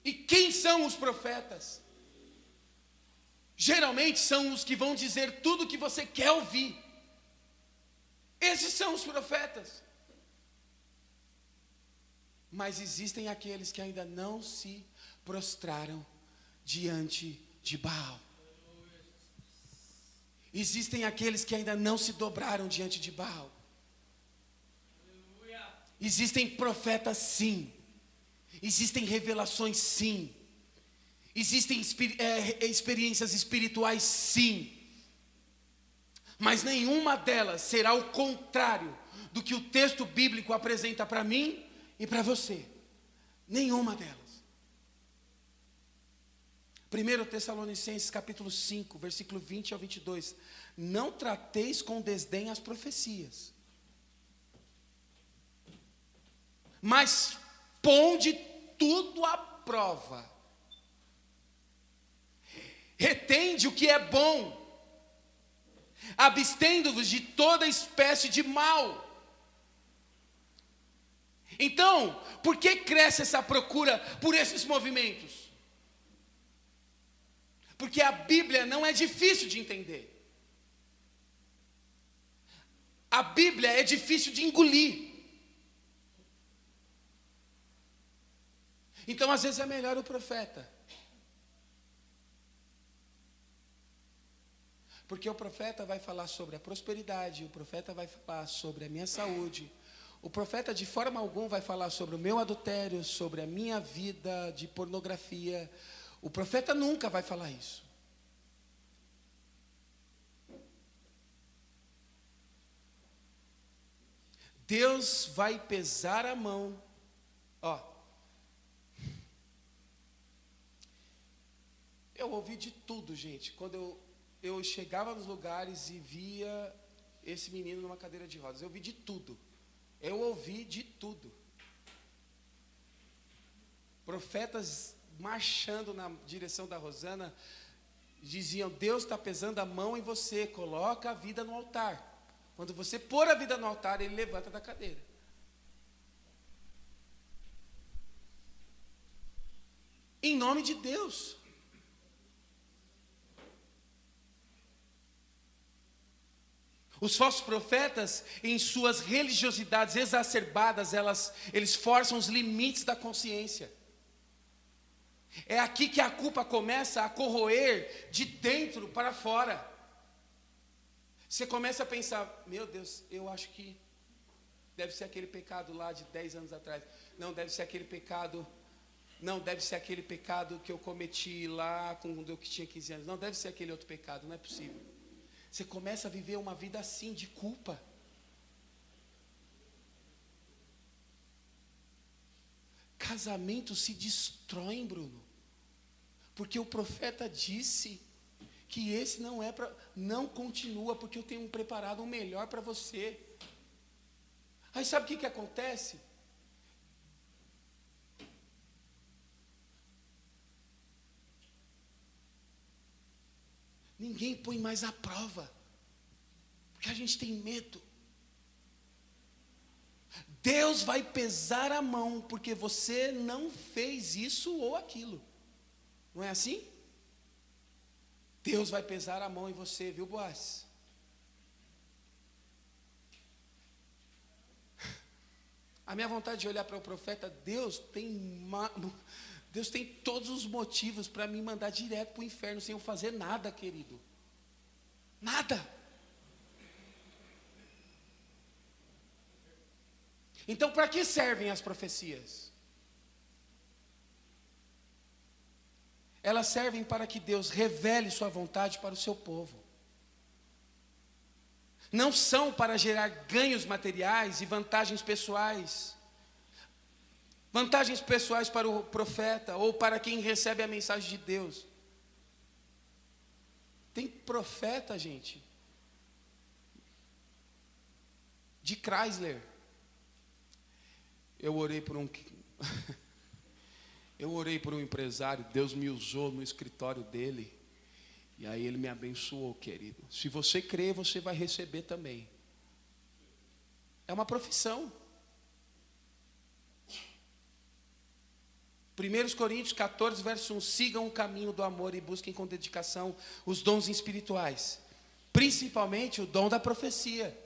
E quem são os profetas? Geralmente são os que vão dizer tudo o que você quer ouvir. Esses são os profetas. Mas existem aqueles que ainda não se prostraram diante de Baal. Existem aqueles que ainda não se dobraram diante de Baal. Existem profetas, sim. Existem revelações, sim. Existem experiências espirituais, sim. Mas nenhuma delas será o contrário do que o texto bíblico apresenta para mim e para você. Nenhuma delas. 1 Tessalonicenses capítulo 5, versículo 20 ao 22. Não trateis com desdém as profecias, mas ponde tudo à prova. Retende o que é bom, abstendo-vos de toda espécie de mal. Então, por que cresce essa procura por esses movimentos? Porque a Bíblia não é difícil de entender. A Bíblia é difícil de engolir. Então, às vezes, é melhor o profeta. Porque o profeta vai falar sobre a prosperidade, o profeta vai falar sobre a minha saúde. O profeta, de forma alguma, vai falar sobre o meu adultério, sobre a minha vida de pornografia. O profeta nunca vai falar isso. Deus vai pesar a mão. Ó, eu ouvi de tudo, gente. Quando eu chegava nos lugares e via esse menino numa cadeira de rodas, eu ouvi de tudo. Eu ouvi de tudo. Profetas marchando na direção da Rosana diziam: Deus está pesando a mão em você, coloca a vida no altar. Quando você pôr a vida no altar, Ele levanta da cadeira. Em nome de Deus. Os falsos profetas, em suas religiosidades exacerbadas, eles forçam os limites da consciência. É aqui que a culpa começa a corroer de dentro para fora. Você começa a pensar: meu Deus, eu acho que deve ser aquele pecado lá de 10 anos atrás. Não, deve ser aquele pecado. Não, deve ser aquele pecado que eu cometi lá quando eu tinha 15 anos. Não, deve ser aquele outro pecado, não é possível. Você começa a viver uma vida assim, de culpa. Casamentos se destroem, Bruno. Porque o profeta disse que esse não é para... Não continua, porque eu tenho preparado um melhor para você. Aí sabe o que acontece? Ninguém põe mais à prova, porque a gente tem medo. Deus vai pesar a mão, porque você não fez isso ou aquilo. Não é assim? Deus vai pesar a mão em você, viu, Boaz? A minha vontade de olhar para o profeta: Deus tem todos os motivos para me mandar direto para o inferno sem eu fazer nada, querido. Nada. Então, para que servem as profecias? Elas servem para que Deus revele sua vontade para o seu povo. Não são para gerar ganhos materiais e vantagens pessoais. Vantagens pessoais para o profeta ou para quem recebe a mensagem de Deus. Tem profeta, gente, de Chrysler. Eu orei por um empresário, Deus me usou no escritório dele, e aí ele me abençoou, querido. Se você crer, você vai receber também. É uma profissão. 1 Coríntios 14, verso 1, sigam o caminho do amor e busquem com dedicação os dons espirituais, principalmente o dom da profecia.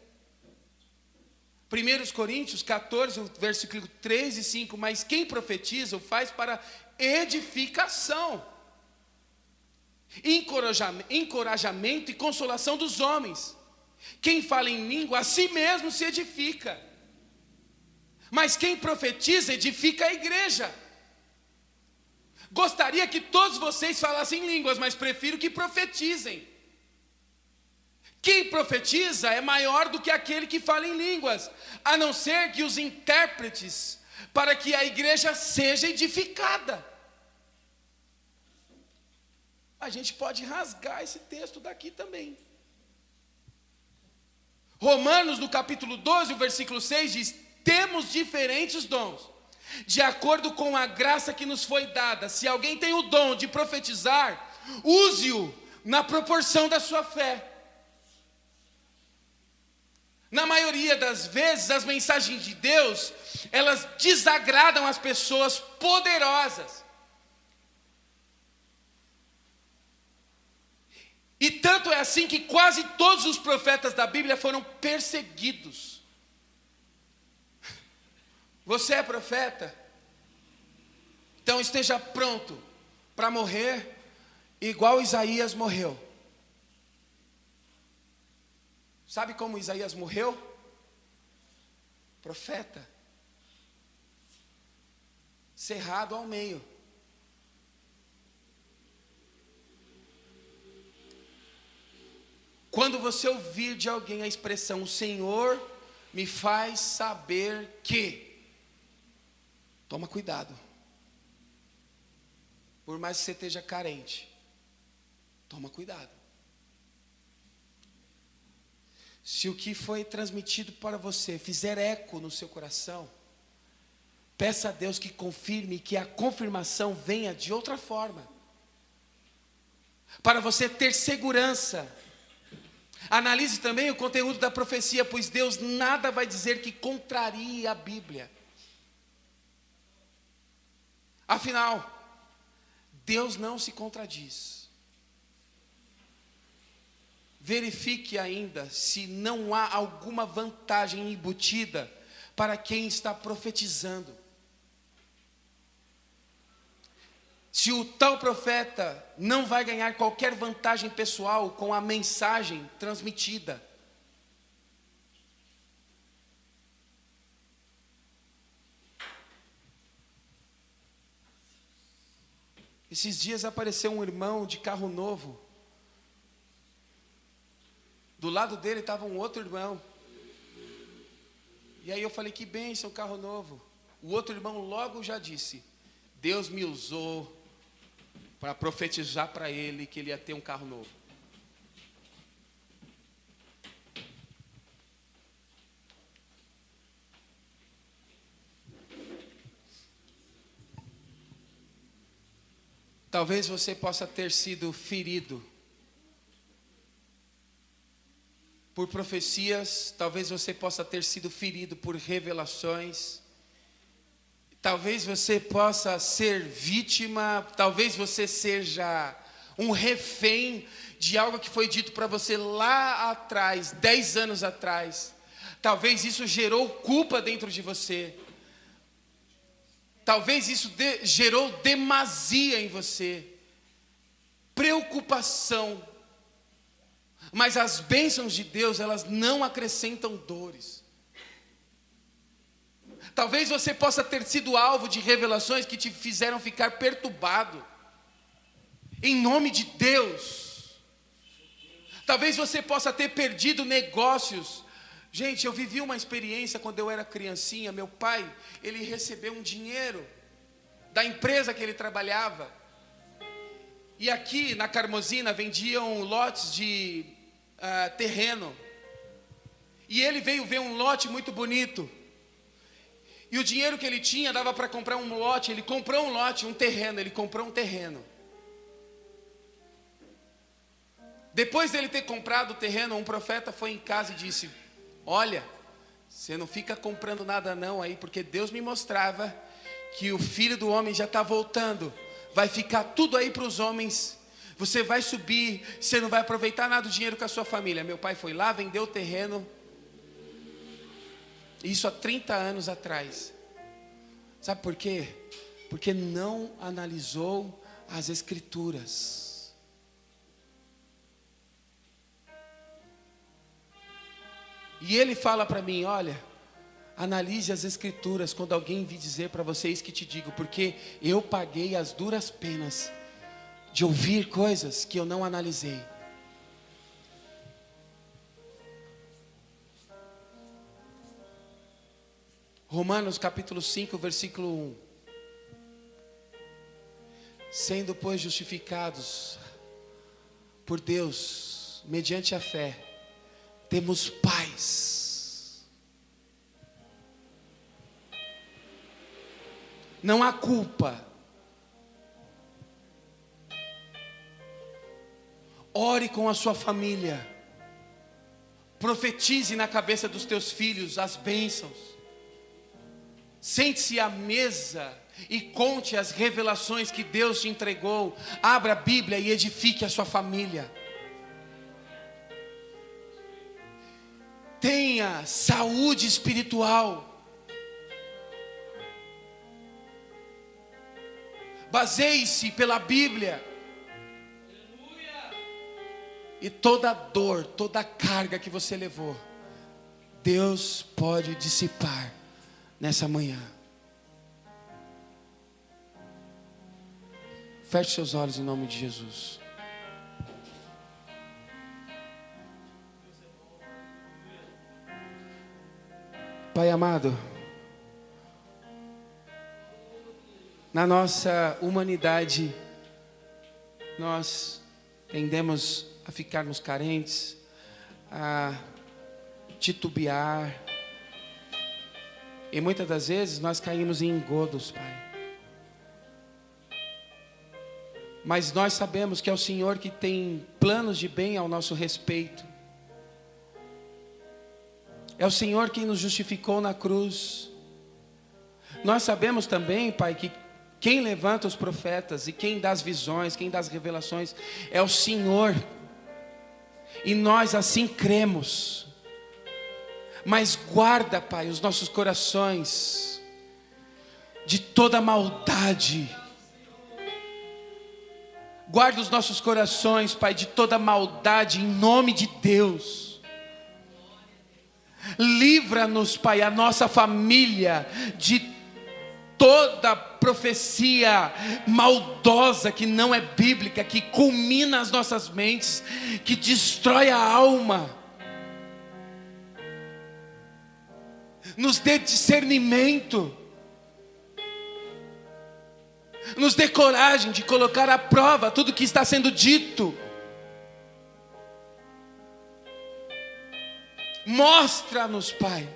1 Coríntios 14, versículo 3 e 5, mas quem profetiza o faz para edificação, encorajamento e consolação dos homens. Quem fala em língua, a si mesmo se edifica, mas quem profetiza edifica a igreja. Gostaria que todos vocês falassem línguas, mas prefiro que profetizem. Quem profetiza é maior do que aquele que fala em línguas, a não ser que os intérpretes, para que a igreja seja edificada. A gente pode rasgar esse texto daqui também. Romanos, no capítulo 12, o versículo 6 diz: temos diferentes dons, de acordo com a graça que nos foi dada. Se alguém tem o dom de profetizar, use-o na proporção da sua fé. Na maioria das vezes, as mensagens de Deus, elas desagradam as pessoas poderosas. E tanto é assim que quase todos os profetas da Bíblia foram perseguidos. Você é profeta? Então esteja pronto para morrer igual Isaías morreu. Sabe como Isaías morreu? Profeta. Cerrado ao meio. Quando você ouvir de alguém a expressão, o Senhor me faz saber que, toma cuidado. Por mais que você esteja carente, toma cuidado. Se o que foi transmitido para você fizer eco no seu coração, peça a Deus que confirme, que a confirmação venha de outra forma. Para você ter segurança. Analise também o conteúdo da profecia, pois Deus nada vai dizer que contrarie a Bíblia. Afinal, Deus não se contradiz. Verifique ainda se não há alguma vantagem embutida para quem está profetizando. Se o tal profeta não vai ganhar qualquer vantagem pessoal com a mensagem transmitida. Esses dias apareceu um irmão de carro novo. Do lado dele estava um outro irmão. E aí eu falei, que bênção, carro novo. O outro irmão logo já disse, Deus me usou para profetizar para ele que ele ia ter um carro novo. Talvez você possa ter sido ferido por profecias, talvez você possa ter sido ferido por revelações, talvez você possa ser vítima, talvez você seja um refém de algo que foi dito para você lá atrás, 10 anos atrás. Talvez isso gerou culpa dentro de você. Talvez isso gerou demasia em você, preocupação. Mas as bênçãos de Deus, elas não acrescentam dores. Talvez você possa ter sido alvo de revelações que te fizeram ficar perturbado. Em nome de Deus. Talvez você possa ter perdido negócios. Gente, eu vivi uma experiência quando eu era criancinha. Meu pai, ele recebeu um dinheiro da empresa que ele trabalhava. E aqui na Carmozina vendiam lotes de terreno. E ele veio ver um lote muito bonito. E o dinheiro que ele tinha dava para comprar um lote. Ele comprou um lote, um terreno. Ele comprou um terreno. Depois dele ter comprado o terreno, um profeta foi em casa e disse, olha, você não fica comprando nada não aí, porque Deus me mostrava que o Filho do Homem já está voltando. Vai ficar tudo aí para os homens. Você vai subir, você não vai aproveitar nada do dinheiro com a sua família. Meu pai foi lá, vendeu o terreno. Isso há 30 anos atrás. Sabe por quê? Porque não analisou as Escrituras. E ele fala para mim, olha, analise as Escrituras quando alguém vir dizer para vocês que te digo, porque eu paguei as duras penas de ouvir coisas que eu não analisei. Romanos capítulo 5, versículo 1. Sendo, pois, justificados por Deus, mediante a fé, temos paz. Não há culpa. Ore com a sua família. Profetize na cabeça dos teus filhos as bênçãos. Sente-se à mesa e conte as revelações que Deus te entregou. Abra a Bíblia e edifique a sua família. Tenha saúde espiritual. Baseie-se pela Bíblia. E toda dor, toda carga que você levou, Deus pode dissipar nessa manhã. Feche seus olhos em nome de Jesus. Pai amado, na nossa humanidade, nós tendemos a ficarmos carentes, a titubear, e muitas das vezes nós caímos em engodos, Pai. Mas nós sabemos que é o Senhor que tem planos de bem ao nosso respeito. É o Senhor quem nos justificou na cruz. Nós sabemos também, Pai, que quem levanta os profetas e quem dá as visões, quem dá as revelações, é o Senhor. E nós assim cremos. Mas guarda, Pai, os nossos corações de toda maldade. Guarda os nossos corações, Pai, de toda maldade, em nome de Deus. Livra-nos, Pai, a nossa família, de toda profecia maldosa que não é bíblica, que culmina as nossas mentes, que destrói a alma. Nos dê discernimento. Nos dê coragem de colocar à prova tudo que está sendo dito. Mostra-nos, Pai.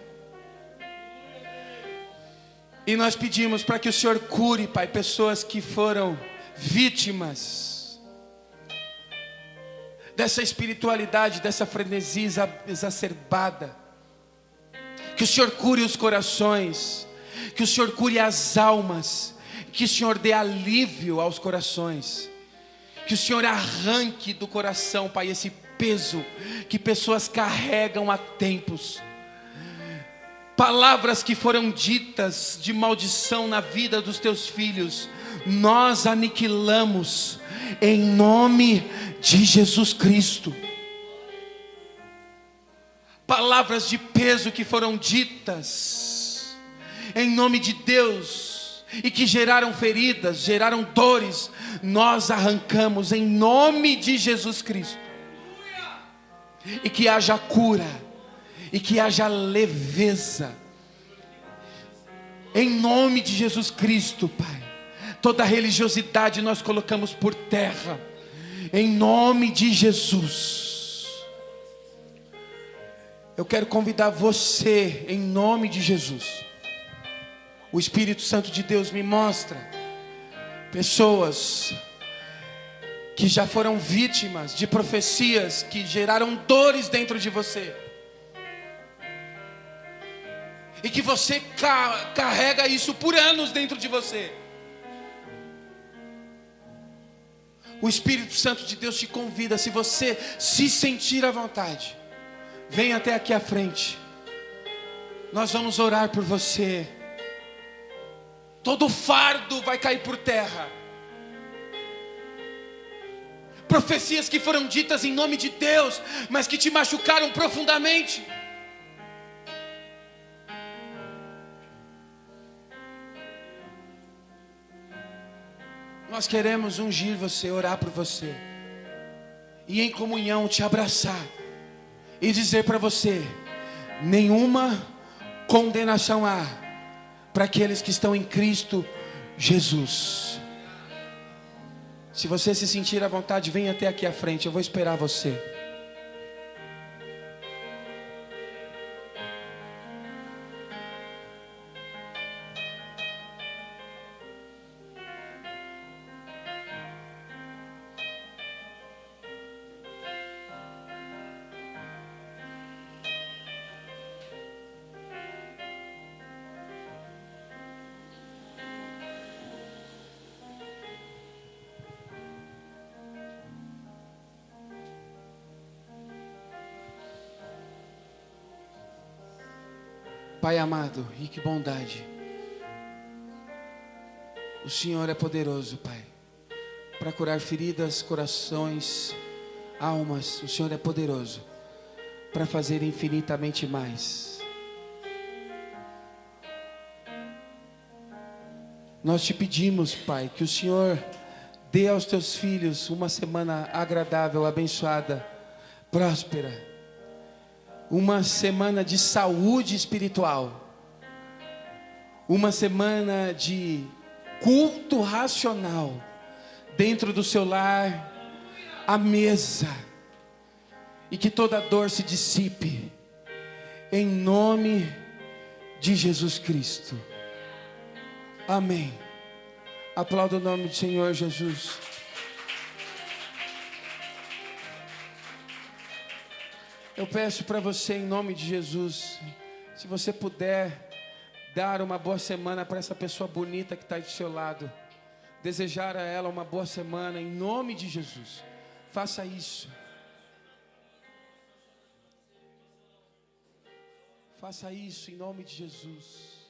E nós pedimos para que o Senhor cure, Pai, pessoas que foram vítimas dessa espiritualidade, dessa frenesia exacerbada. Que o Senhor cure os corações, que o Senhor cure as almas, que o Senhor dê alívio aos corações, que o Senhor arranque do coração, Pai, esse peso que pessoas carregam há tempos. Palavras que foram ditas de maldição na vida dos teus filhos, nós aniquilamos em nome de Jesus Cristo. Palavras de peso que foram ditas em nome de Deus e que geraram feridas, geraram dores, nós arrancamos em nome de Jesus Cristo. E que haja cura, e que haja leveza, em nome de Jesus Cristo, Pai. Toda religiosidade nós colocamos por terra, em nome de Jesus. Eu quero convidar você, em nome de Jesus. O Espírito Santo de Deus me mostra pessoas que já foram vítimas de profecias que geraram dores dentro de você. E que você carrega isso por anos dentro de você. O Espírito Santo de Deus te convida, se você se sentir à vontade, vem até aqui à frente. Nós vamos orar por você. Todo fardo vai cair por terra. Profecias que foram ditas em nome de Deus, mas que te machucaram profundamente. Nós queremos ungir você, orar por você, e em comunhão te abraçar e dizer para você: nenhuma condenação há para aqueles que estão em Cristo Jesus. Se você se sentir à vontade, venha até aqui à frente, eu vou esperar você. Pai amado, e que bondade. O Senhor é poderoso, Pai, para curar feridas, corações, almas. O Senhor é poderoso para fazer infinitamente mais. Nós te pedimos, Pai, que o Senhor dê aos teus filhos uma semana agradável, abençoada, próspera. Uma semana de saúde espiritual. Uma semana de culto racional dentro do seu lar, à mesa. E que toda dor se dissipe. Em nome de Jesus Cristo. Amém. Aplauda o nome do Senhor Jesus. Eu peço para você, em nome de Jesus, se você puder dar uma boa semana para essa pessoa bonita que está do seu lado, desejar a ela uma boa semana, em nome de Jesus, faça isso. Faça isso em nome de Jesus.